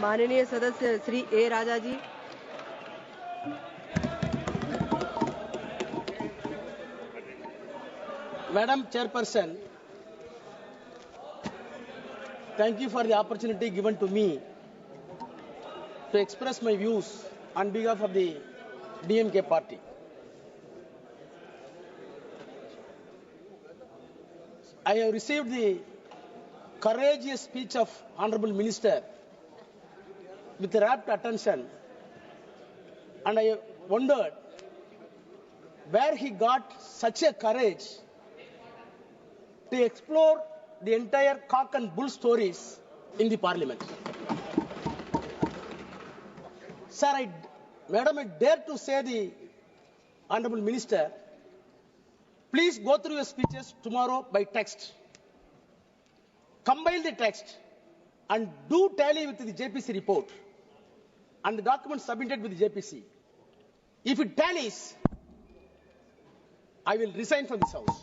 माननीय सदस्य श्री ए राजा जी। Madam Chairperson, thank you for the opportunity given to me to express my views on behalf of the DMK party. I have received the courageous speech of Honorable Minister with rapt attention, and I wondered where he got such a courage to explore the entire cock and bull stories in the parliament. Sir, Madam, I dare to say the Honorable Minister, please go through your speeches tomorrow by text. Compile the text and do tally with the JPC report and the documents submitted with the JPC. If it tallies, I will resign from this house.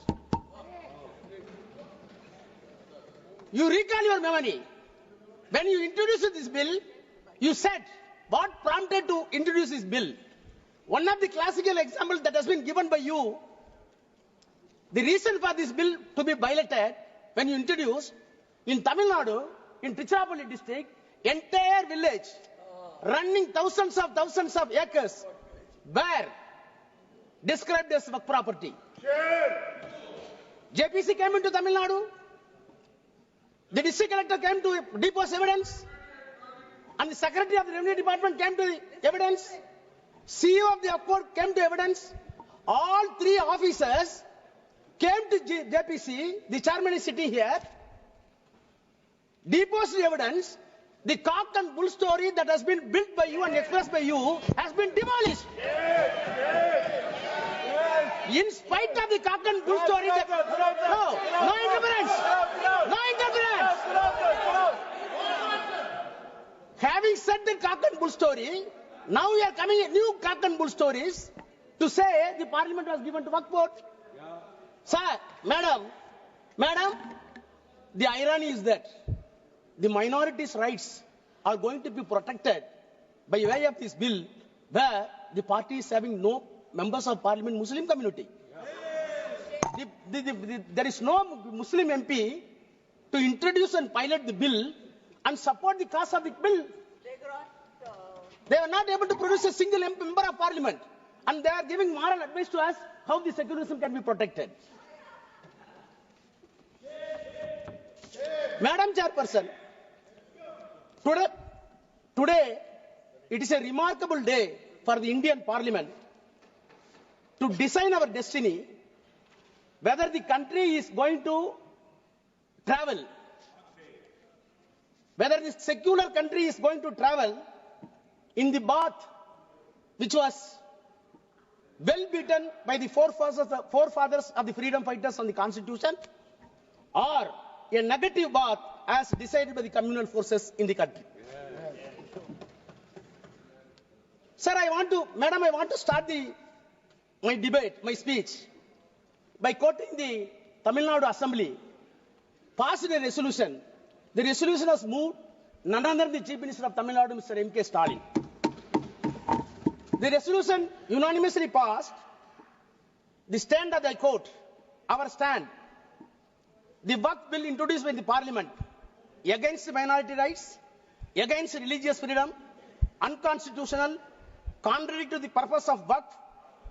You recall your memory. When you introduced this bill, you said what prompted to introduce this bill. One of the classical examples that has been given by you, the reason for this bill to be violated when you introduced in Tamil Nadu, in Tribunals district, entire village running thousands of acres were described as Waqf property. JPC came into Tamil Nadu. The district collector came to depose evidence, and the secretary of the revenue department came to the evidence. CEO of the Waqf came to evidence. All three officers came to JPC. The chairman is sitting here. Deposed evidence. The cock and bull story that has been built by you and expressed by you has been demolished. In spite of the cock and bull story, no interference. No interference. Having said the cock and bull story, now we are coming with new cock and bull stories to say the parliament was given to Waqf board. Sir, madam, the irony is that the minorities' rights are going to be protected by way of this bill, where the party is having no members of parliament Muslim community. There is no Muslim MP to introduce and pilot the bill and support the cause of the bill. They are not able to produce a single member of parliament, and they are giving moral advice to us how the secularism can be protected. Madam Chairperson, today it is a remarkable day for the Indian Parliament to design our destiny, whether the country is going to travel, whether this secular country is going to travel in the path which was well beaten by the forefathers of the freedom fighters on the constitution, or a negative path as decided by the communal forces in the country. Sir, I want to start my debate, my speech, by quoting the Tamil Nadu Assembly passed a resolution. The resolution was moved none other than the Chief Minister of Tamil Nadu, Mr. M.K. Stalin. The resolution unanimously passed. The stand that I quote, our stand, the Waqf bill introduced by the Parliament against minority rights, against religious freedom, unconstitutional, contrary to the purpose of Waqf,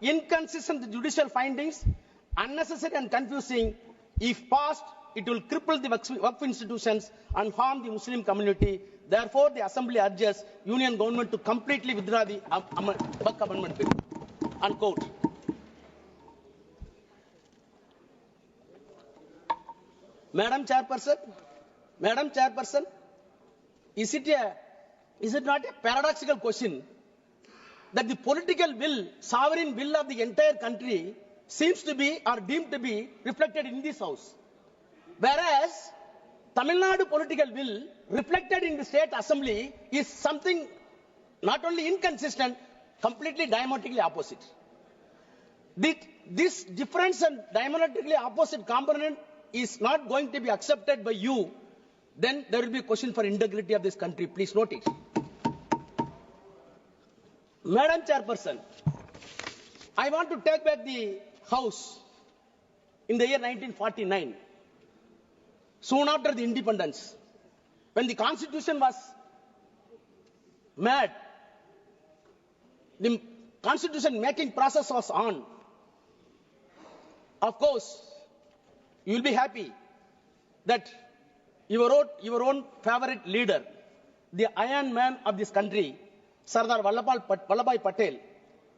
inconsistent with judicial findings, unnecessary and confusing. If passed, it will cripple the Waqf institutions and harm the Muslim community. Therefore, the Assembly urges Union Government to completely withdraw the Waqf Amendment Bill. Unquote. Madam Chairperson, is it not a paradoxical question that the political will, sovereign will of the entire country seems to be or deemed to be reflected in this house, whereas Tamil Nadu political will reflected in the state assembly is something not only inconsistent, completely diametrically opposite. This difference and diametrically opposite component is not going to be accepted by you, then there will be a question for integrity of this country. Please note it. Madam Chairperson, I want to take back the House in the year 1949, soon after the independence, when the Constitution was made, the Constitution making process was on. Of course, you will be happy that you wrote your own favorite leader, the Iron Man of this country, Sardar Vallabhbhai Patel,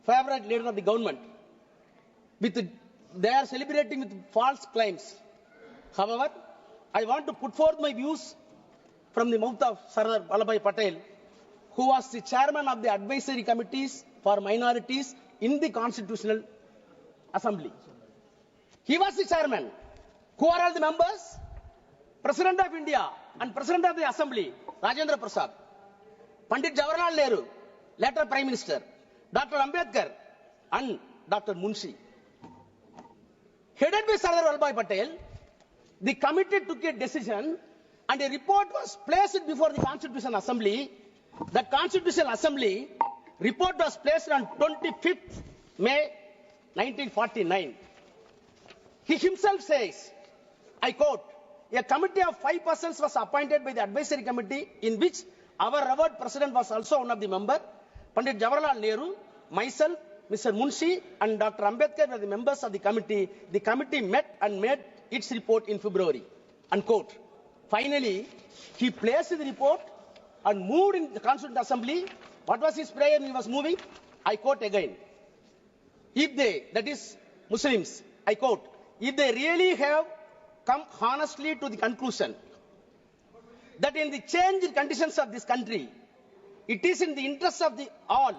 favorite leader of the government. They are celebrating with false claims. However, I want to put forth my views from the mouth of Sardar Vallabhbhai Patel, who was the chairman of the advisory committees for minorities in the Constitutional Assembly. He was the chairman. Who are all the members? President of India and President of the Assembly, Rajendra Prasad, Pandit Jawaharlal Nehru, later Prime Minister, Dr. Ambedkar, and Dr. Munshi. Headed by Sardar Vallabhbhai Patel, the committee took a decision and a report was placed before the Constitutional Assembly. The Constitutional Assembly report was placed on 25th May 1949. He himself says, I quote, a committee of 5 persons was appointed by the advisory committee in which our revered president was also one of the members. Pandit Jawaharlal Nehru, myself, Mr. Munshi and Dr. Ambedkar were the members of the committee. The committee met and made its report in February. Unquote. Finally, he placed the report and moved in the Constituent Assembly. What was his prayer when he was moving? I quote again. If they, that is Muslims, I quote, if they really have come honestly to the conclusion that in the changed conditions of this country, it is in the interest of the all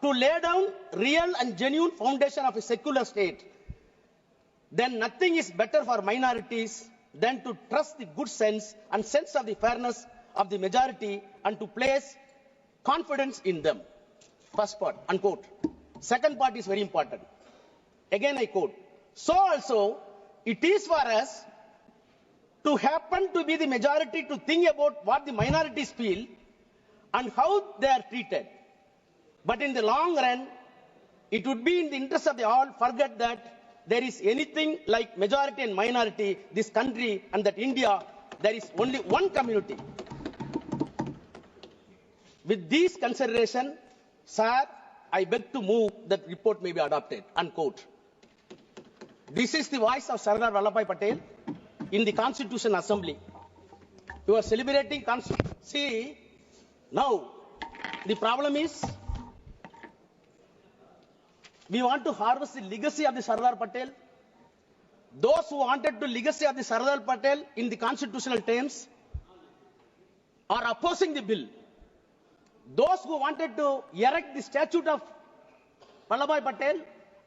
to lay down real and genuine foundation of a secular state, then nothing is better for minorities than to trust the good sense and sense of the fairness of the majority and to place confidence in them. First part, unquote. Second part is very important. Again I quote. So also, it is for us to happen to be the majority to think about what the minorities feel and how they are treated. But in the long run, it would be in the interest of the all forget that there is anything like majority and minority, this country and that India, there is only one community. With these considerations, sir, I beg to move that report may be adopted, unquote. This is the voice of Sardar Vallabhbhai Patel in the Constitution Assembly. You are celebrating Constitution. See, now the problem is we want to harvest the legacy of the Sardar Patel. Those who wanted the legacy of the Sardar Patel in the constitutional terms are opposing the bill. Those who wanted to erect the statue of Vallabhbhai Patel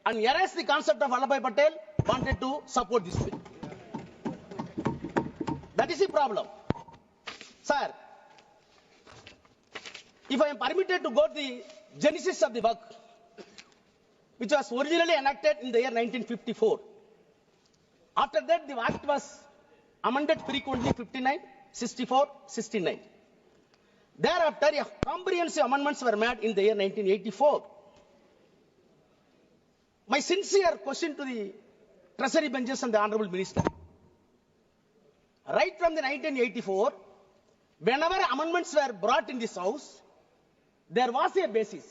and erase the concept of Vallabhbhai Patel wanted to support this bill. That is the problem. Sir, if I am permitted to go to the genesis of the Waqf, which was originally enacted in the year 1954. After that, the Act was amended frequently 59, 64, 69. Thereafter, comprehensive amendments were made in the year 1984. My sincere question to the Treasury benches and the Honorable Minister. Right from the 1984, whenever amendments were brought in this House, there was a basis.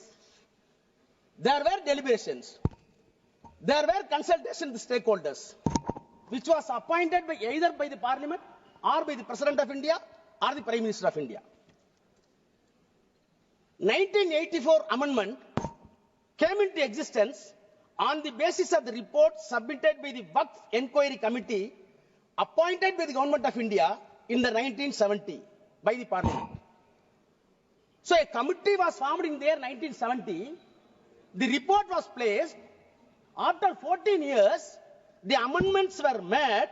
There were deliberations. There were consultations with stakeholders, which was appointed by either by the Parliament or by the President of India or the Prime Minister of India. 1984 amendment came into existence on the basis of the report submitted by the Waqf Enquiry Committee appointed by the Government of India in the 1970 by the Parliament. So a committee was formed in the year 1970. The report was placed. After 14 years, the amendments were made.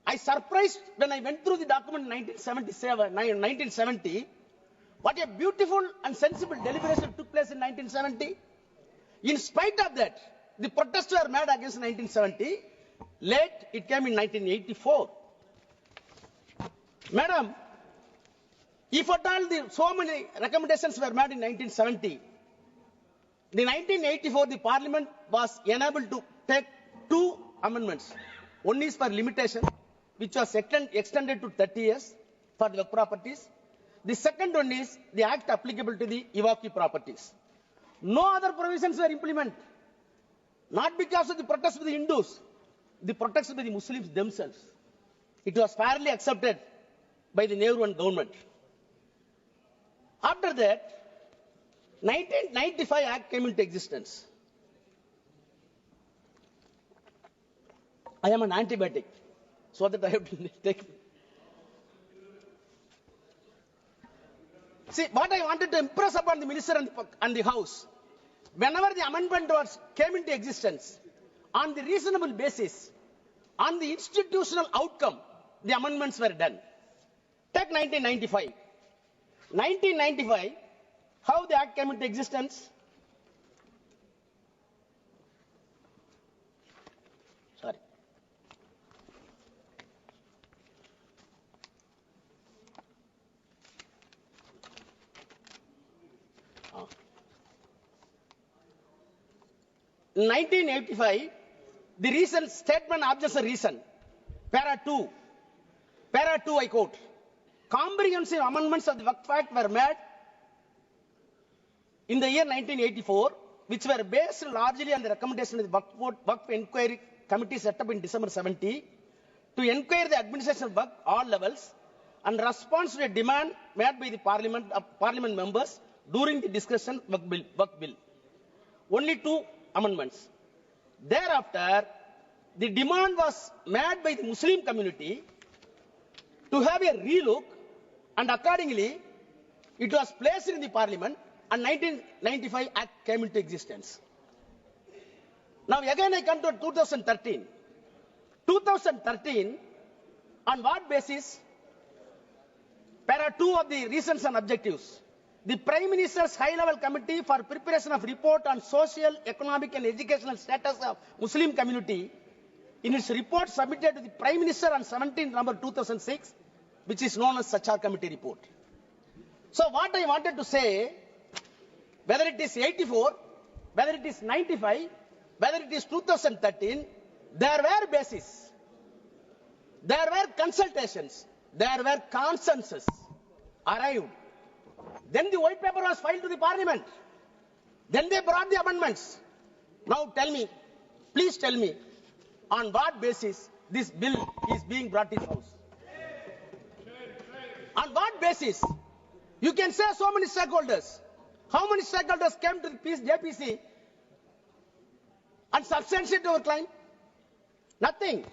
I surprised when I went through the document in 1970. What a beautiful and sensible deliberation took place in 1970. In spite of that, the protests were made against 1970. Late, it came in 1984. Madam, if at all so many recommendations were made in 1970, The 1984, the Parliament was enabled to take two amendments. One is for limitation, which was extended to 30 years for the Waqf properties. The second one is the act applicable to the Waqf properties. No other provisions were implemented. Not because of the protest of the Hindus, the protest by the Muslims themselves. It was fairly accepted by the Nehru government. After that, 1995 Act came into existence. I am an antibiotic, so that I have to take. See, what I wanted to impress upon the minister and the House, whenever the amendment came into existence, on the reasonable basis, on the institutional outcome, the amendments were done. Take 1995. 1995, how the Act came into existence? Sorry. In 1985, the reason statement objects a reason. Para 2, I quote, comprehensive amendments of the Waqf Act were made in the year 1984, which were based largely on the recommendation of the Waqf Inquiry Committee set up in December 70 to inquire the administration of Waqf all levels and response to a demand made by the Parliament members during the discussion of Waqf bill. Only two amendments. Thereafter, the demand was made by the Muslim community to have a relook, and accordingly, it was placed in the Parliament, and 1995 Act came into existence. Now again I come to 2013. 2013, on what basis? Para 2 of the reasons and objectives. The Prime Minister's High-Level Committee for Preparation of Report on Social, Economic and Educational Status of Muslim Community, in its report submitted to the Prime Minister on 17 November 2006, which is known as Sachar Committee report. So what I wanted to say, whether it is 84, whether it is 95, whether it is 2013, there were bases, there were consultations, there were consensus arrived. Then the white paper was filed to the Parliament. Then they brought the amendments. Now tell me, please tell me, on what basis this bill is being brought in House? On what basis? You can say so many stakeholders. How many stakeholders came to the JPC and substantiated our claim? Nothing.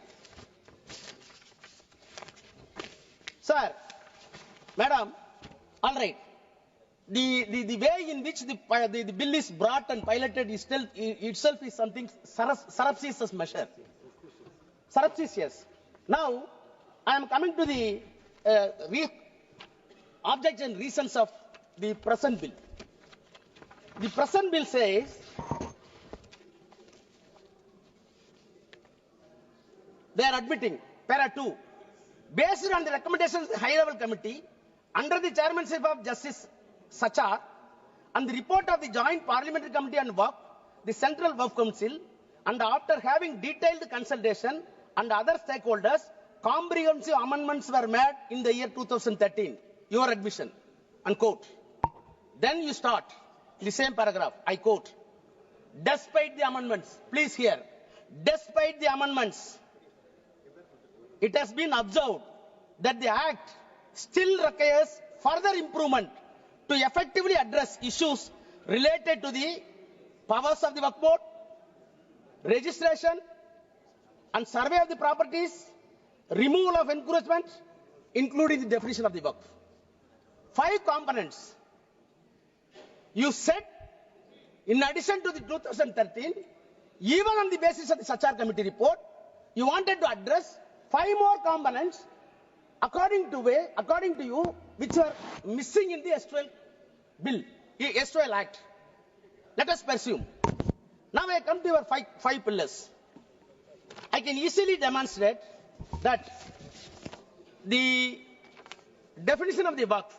Sir, madam, all right. The way in which the bill is brought and piloted is still itself is something surreptitious measure. Surreptitious. Now, I am coming to the objects and reasons of the present bill. The present bill says they are admitting, para 2, based on the recommendations of the High-Level Committee, under the chairmanship of Justice Sachar, and the report of the Joint Parliamentary Committee on Waqf, the Central Waqf Council, and after having detailed consultation and other stakeholders, comprehensive amendments were made in the year 2013. Your admission, unquote. Then you start in the same paragraph, I quote, despite the amendments, please hear, despite the amendments, it has been observed that the Act still requires further improvement to effectively address issues related to the powers of the Waqf Board, registration and survey of the properties, removal of encroachment, including the definition of the Waqf. 5 components. You said, in addition to the 2013, even on the basis of the Sachar Committee report, you wanted to address 5 more components according to you, which were missing in the S12 bill, the S12 Act. Let us pursue. Now I come to your 5 pillars. I can easily demonstrate that the definition of the Waqf,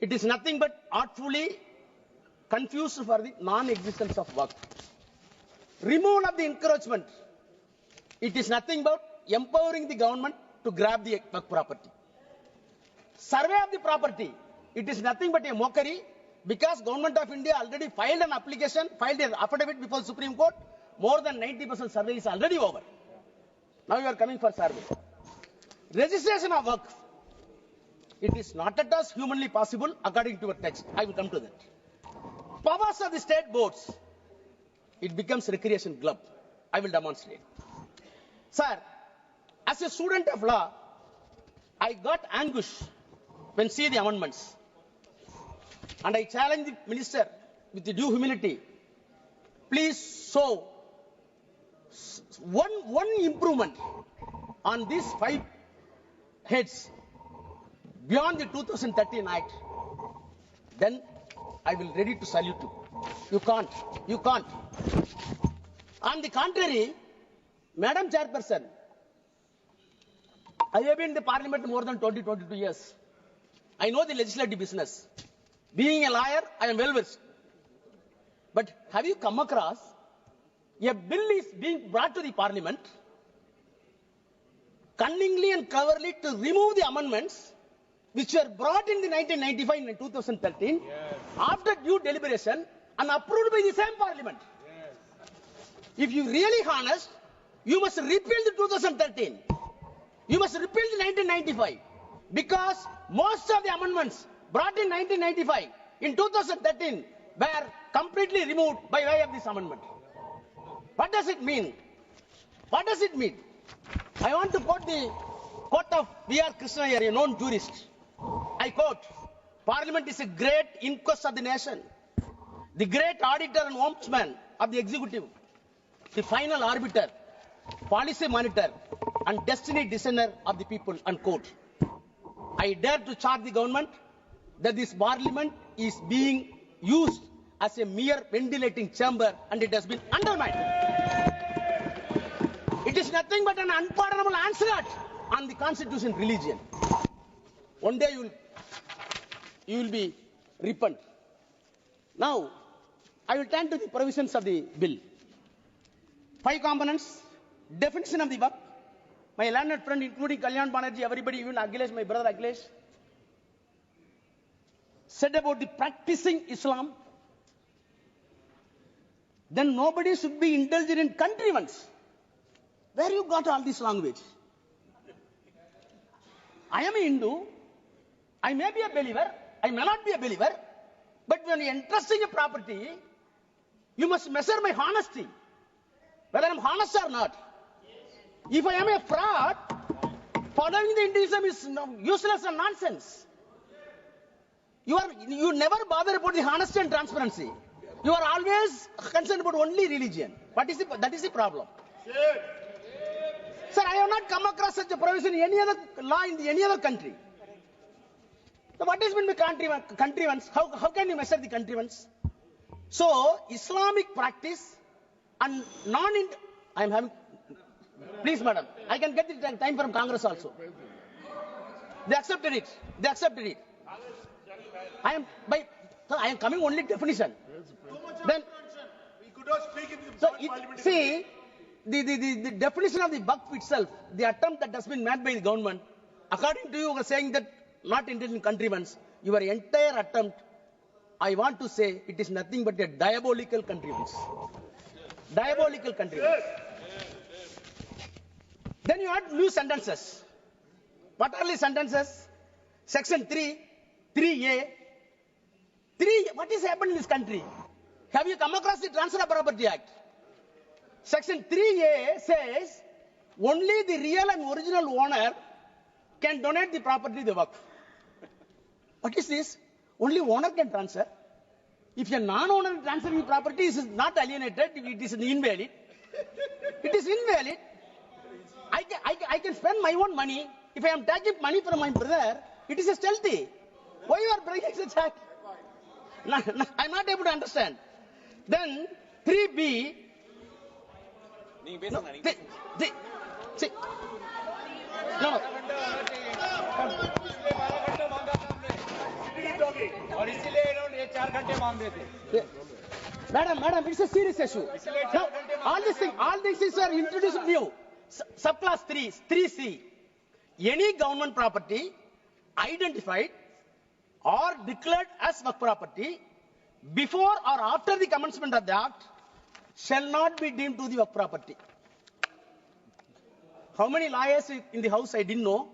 it is nothing but artfully confused for the non-existence of Waqf. Removal of the encroachment. It is nothing but empowering the government to grab the Waqf property. Survey of the property. It is nothing but a mockery because Government of India already filed an application, filed an affidavit before Supreme Court. More than 90% survey is already over. Now you are coming for survey. Registration of Waqf. It is not at all humanly possible according to a text. I will come to that. Powers of the state boards. It becomes recreation club. I will demonstrate. Sir, as a student of law, I got anguish when see the amendments. And I challenge the minister with the due humility. Please show one improvement on these 5 heads beyond the 2013 Act. Then I will ready to salute you. You can't. You can't. On the contrary, Madam Chairperson, I have been in the Parliament more than 22 years. I know the legislative business. Being a lawyer, I am well versed. But have you come across a bill is being brought to the Parliament cunningly and cleverly to remove the amendments which were brought in the 1995 and 2013 after due deliberation and approved by the same Parliament? If you really honest, you must repeal the 2013. You must repeal the 1995 because most of the amendments brought in 1995 in 2013 were completely removed by way of this amendment. What does it mean? What does it mean? I want to quote the quote of V.R. Krishna, a known jurist. I quote, Parliament is a great inquest of the nation, the great auditor and ombudsman of the executive, the final arbiter, policy monitor, and destiny discerner of the people, unquote. I dare to charge the government that this Parliament is being used as a mere ventilating chamber and it has been undermined. It is nothing but an unpardonable onslaught on the constitution religion. One day you will be repent. Now, I will turn to the provisions of the bill. 5 components, definition of the Waqf. My learned friend, including Kalyan Banerjee, everybody, even Akhilesh, my brother Akhilesh, said about the practicing Islam. Then nobody should be indulged in contrivance. Where you got all this language? I am a Hindu. I may be a believer. I may not be a believer. But when you are entrusting a property, you must measure my honesty. Whether I am honest or not. If I am a fraud, following the Hinduism is useless and nonsense. You never bother about the honesty and transparency. You are always concerned about only religion. That is the problem. Sir, I have not come across such a provision in any other law in any other country. So what is meant by contrivance? How can you measure the contrivance? So, Islamic practice and I am having, please madam, I can get the time from Congress also. They accepted it. They accepted it. I am coming only definition. Then, we could not speak in the so see, the definition of the Waqf itself, the attempt that has been made by the government, according to you are saying that not intended in contrivance, your entire attempt, I want to say, it is nothing but a diabolical contrivance. Diabolical contrivance. Then you add new sentences. What are the sentences? Section 3, 3A. What is happening in this country? Have you come across the Transfer of Property Act? Section 3A says only the real and original owner can donate the property to the Waqf. What is this? Only owner can transfer. If a non-owner transferring property is not alienated, it is invalid. It is invalid. I can spend my own money. If I am taking money from my brother, it is a stealthy. Why you are bringing such act? I am not able to understand. Then 3B. No, see. No. और इसीलिए इन्होंने ये 4 घंटे मांग रहे थे. Madam, it's a serious issue. Now, all these things are introduced new. Subclass 3C. Any government property identified or declared as Waqf property before or after the commencement of the act shall not be deemed to the Waqf property. How many lawyers in the house I didn't know?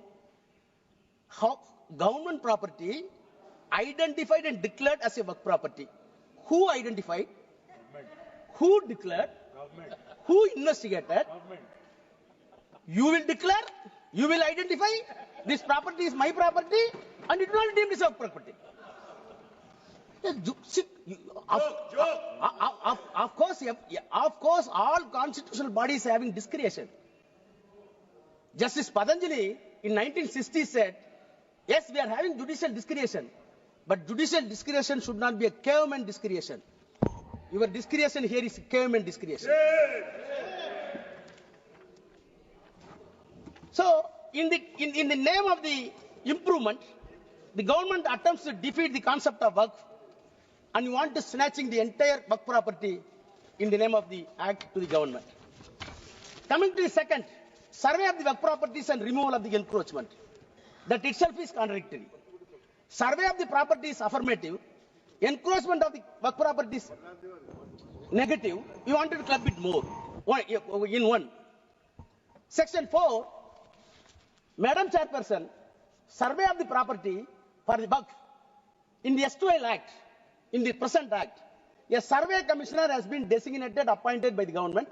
How government property identified and declared as a Waqf property. Who identified? Government. Who declared? Government. Who investigated? Government. You will declare, you will identify, this property is my property and it will not be deemed as Waqf property. Of course, all constitutional bodies having discretion. Justice Patanjali in 1960 said, yes, we are having judicial discretion, but judicial discretion should not be a caveman discretion. Your discretion here is caveman discretion. So, in the name of the improvement, the government attempts to defeat the concept of Waqf, and you want to snatching the entire Waqf property in the name of the act to the government. Coming to the second, survey of the Waqf properties and removal of the encroachment. That itself is contradictory. Survey of the property is affirmative. Encroachment of the Waqf property is negative. You wanted to club it more in one. Section 4, Madam Chairperson, survey of the property for the Waqf in the S2L Act, in the present Act, a survey commissioner has been designated, appointed by the government,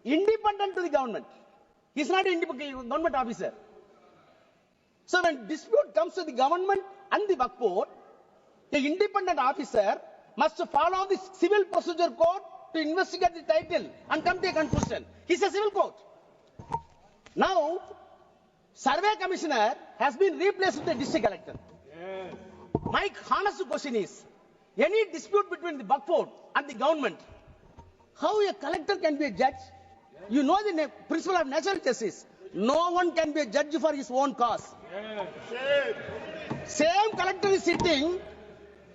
independent to the government. He is not an independent government officer. So when dispute comes to the government and the Waqf board, the independent officer must follow the civil procedure code to investigate the title and come to a conclusion. He is a civil court. Now, survey commissioner has been replaced with the district collector. Yes. My honest question is, any dispute between the Waqf board and the government, how a collector can be a judge? You know the principle of natural justice. No one can be a judge for his own cause. Yes. Same collector is sitting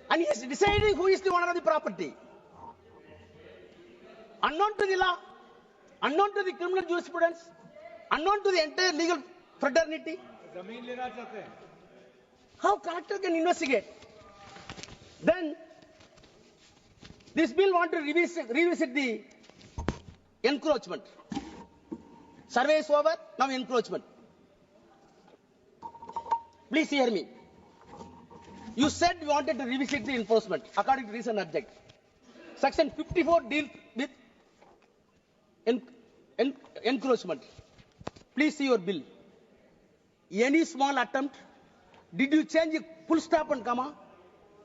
and he is deciding who is the owner of the property. Unknown to the law, unknown to the criminal jurisprudence, unknown to the entire legal fraternity. जमीन लेना चाहते हैं. How collector can investigate? Then this bill want to revisit the encroachment. Survey is over, now encroachment. Please hear me. You said you wanted to revisit the enforcement according to recent object. Section 54 deals with encroachment. Please see your bill. Any small attempt? Did you change a full stop and comma?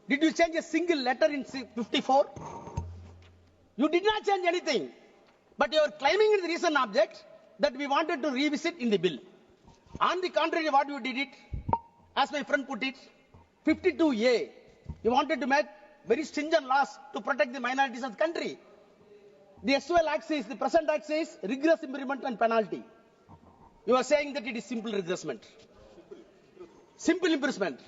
Did you change a single letter in 54? You did not change anything. But you are claiming in the recent object that we wanted to revisit in the bill. On the contrary, what you did it, as my friend put it, 52A, you wanted to make very stringent laws to protect the minorities of the country. The S2L Act says, the present Act says, rigorous imprisonment and penalty. You are saying that it is simple regressment. Simple imprisonment.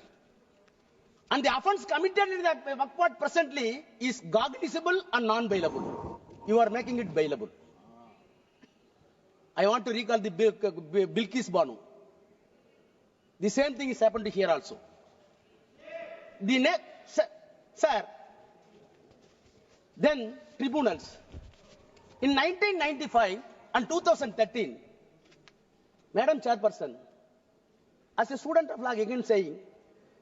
And the offence committed in the Waqf Board presently is cognizable and non-bailable. You are making it bailable. I want to recall the Bilkis Banu. The same thing is happened here also. The next, sir, then tribunals. In 1995 and 2013, Madam Chairperson, as a student of law again saying,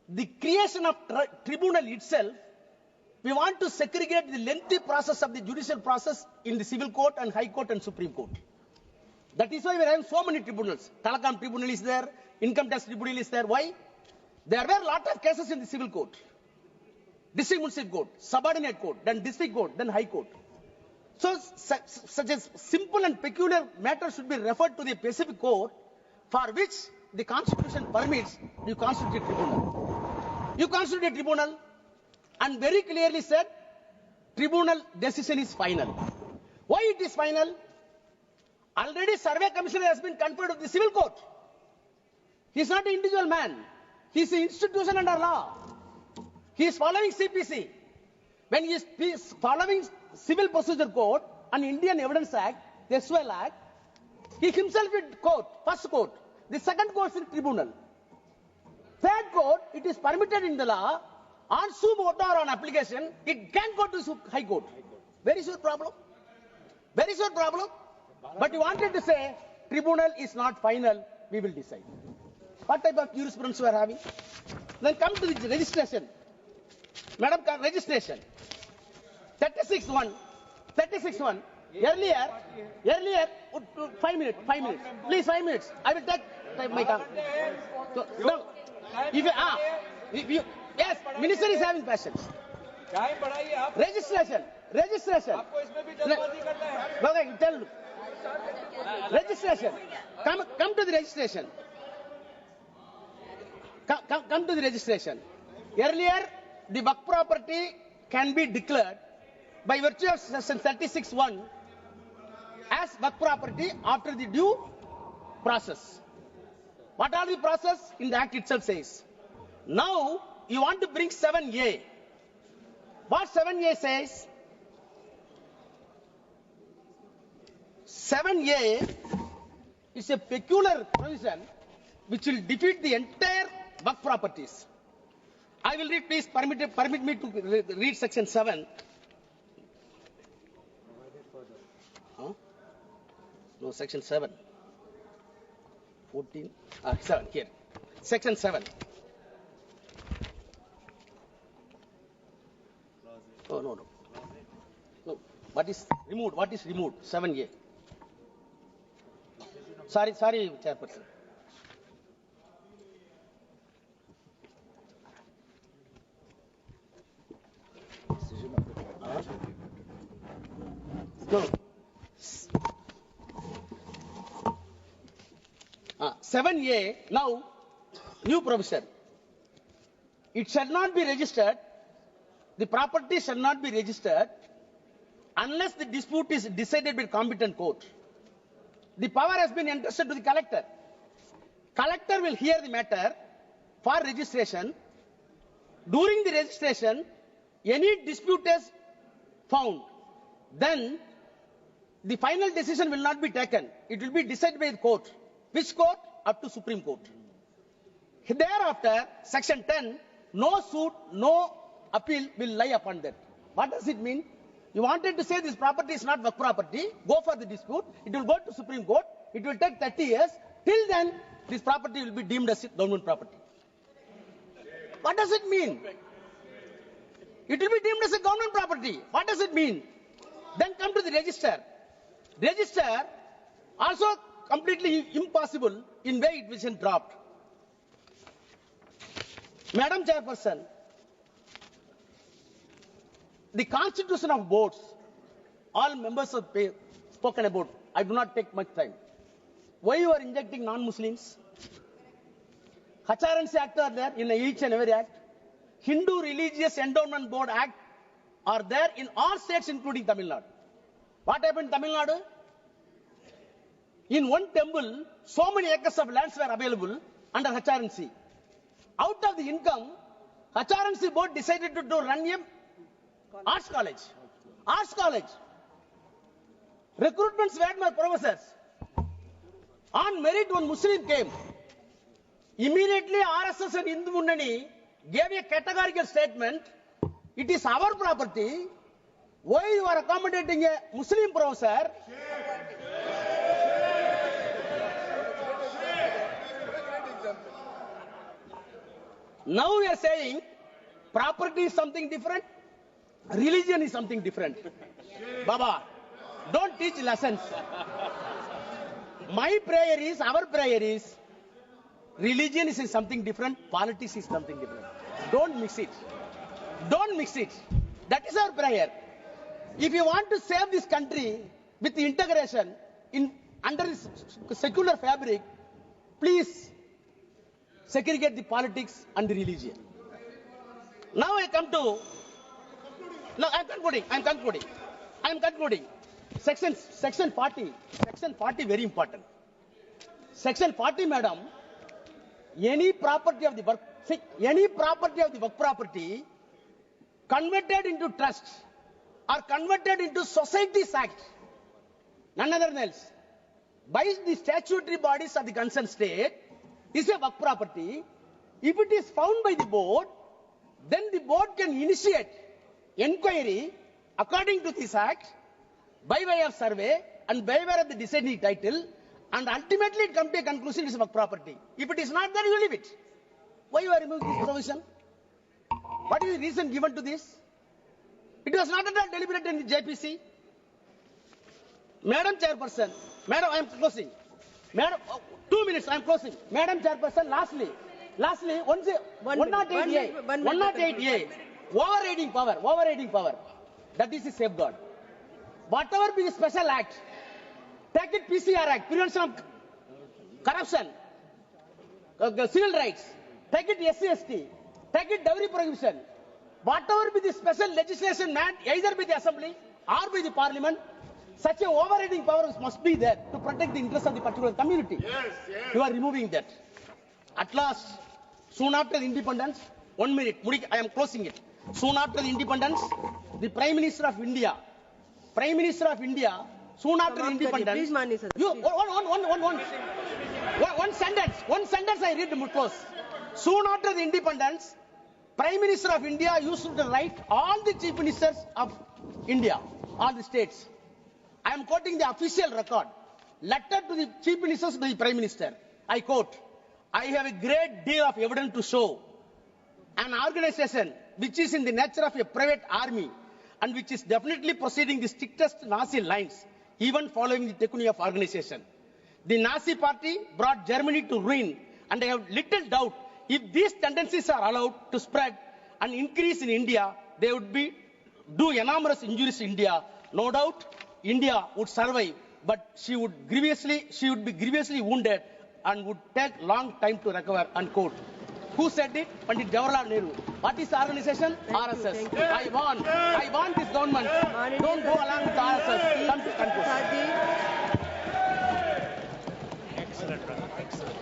the creation of tribunal itself, we want to segregate the lengthy process of the judicial process in the civil court and high court and supreme court. That is why we are having so many tribunals. Telecom tribunal is there, income tax tribunal is there. Why? There were a lot of cases in the civil court, district municipal court, subordinate court, then district court, then high court. So such a simple and peculiar matter should be referred to the specific court for which the constitution permits you constitute a tribunal. You constitute a tribunal and very clearly said tribunal decision is final. Why it is final? Already survey commissioner has been conferred with the civil court. He is not an individual man. He is an institution under law. He is following CPC. When he is following Civil Procedure Code and Indian Evidence Act, the SWL Act, he himself in court, first court. The second court is in tribunal. Third court, it is permitted in the law, on suo motu or on application, it can go to High Court. Where is your problem? Where is your problem? But you wanted to say, tribunal is not final, we will decide. What type of jurisprudence we are having? Then come to the registration. Madam, registration. 36-1. Earlier, 5 minutes. Please, 5 minutes. I will take my time. So, no. Yes, minister is having patience. Registration. आपको इसमें भी जल्दबाजी करना है। Okay, tell. Registration. Come to the registration. Come to the registration. Earlier, the Waqf property can be declared by virtue of section 36(1) as Waqf property after the due process. What are the process? In the act itself says. Now, you want to bring 7A. What 7A says? 7A is a peculiar provision which will defeat the entire Waqf properties. I will read, please permit me to read section 7. Huh? No, section 7. 14. 7 here. Section 7. No. What is removed? 7A. Sorry, Chairperson. No. 7A, now, new provision. It shall not be registered, the property shall not be registered unless the dispute is decided by competent court. The power has been entrusted to the collector. Collector will hear the matter for registration. During the registration, any dispute is found, then the final decision will not be taken. It will be decided by the court. Which court? Up to Supreme Court. Thereafter, section 10, no suit, no appeal will lie upon that. What does it mean? You wanted to say this property is not Waqf property, go for the dispute, it will go to Supreme Court, it will take 30 years, till then this property will be deemed as government property. What does it mean? It will be deemed as a government property. What does it mean? Then come to the register. Register also completely impossible in way it was dropped. Madam Chairperson, the constitution of boards, all members have spoken about. I do not take much time. Why you are injecting non-Muslims? HRNC Act are there in each and every act. Hindu Religious Endowment Board Act are there in all states including Tamil Nadu. What happened in Tamil Nadu? In one temple, so many acres of lands were available under HRNC. Out of the income, HRNC board decided to run a arts college. Recruitments were by professors. On merit, one Muslim came. Immediately, RSS and Hindu Munnani gave a categorical statement. It is our property. Why you are accommodating a Muslim professor? Now we are saying property is something different, religion is something different. Baba, don't teach lessons. My prayer is, our prayer is, religion is something different, politics is something different. Don't mix it. That is our prayer. If you want to save this country with the integration under this secular fabric, please segregate the politics and the religion. Now I come to. No, I'm concluding. Section 40. Section 40 very important. Section 40, madam. Any property of the Waqf property converted into trust or converted into society's act, none other than else, by the statutory bodies of the concerned state, is a Waqf property. If it is found by the board, then the board can initiate inquiry according to this act by way of survey and by way of the deciding title, and ultimately it comes to a conclusion it is Waqf property. If it is not there, you leave it. Why you are removing this provision? What is the reason given to this? It was not at all deliberated in the JPC. Madam Chairperson, Madam, I am closing. Madam, 2 minutes, I am closing. Madam Chairperson, lastly, 108A, overriding power, that is the safeguard. Whatever be the special act, take it PCR Act, Prevention of Corruption, Civil Rights, take it SC/ST, take it dowry prohibition, whatever be the special legislation meant either by the Assembly or by the Parliament, such a overriding power must be there to protect the interests of the particular community. Yes. You are removing that. At last, soon after the independence, 1 minute, I am closing it. Soon after the independence, the Prime Minister of India, soon after the independence, please, Mani sir. One sentence I read to close. Soon after the independence, Prime Minister of India used to write all the Chief Ministers of India, all the states. I am quoting the official record. Letter to the Chief Ministers to the Prime Minister. I quote, I have a great deal of evidence to show an organization which is in the nature of a private army and which is definitely proceeding the strictest Nazi lines, even following the technique of organization. The Nazi party brought Germany to ruin, and I have little doubt if these tendencies are allowed to spread and increase in India, they would do enormous injuries to India. No doubt, India would survive, but she would be grievously wounded and would take long time to recover, unquote. Who said it? Pandit Jawaharlal Nehru. What is the organization? RSS. Thank you. I want this government. Don't go along with RSS. Come to conclusion. Sadi.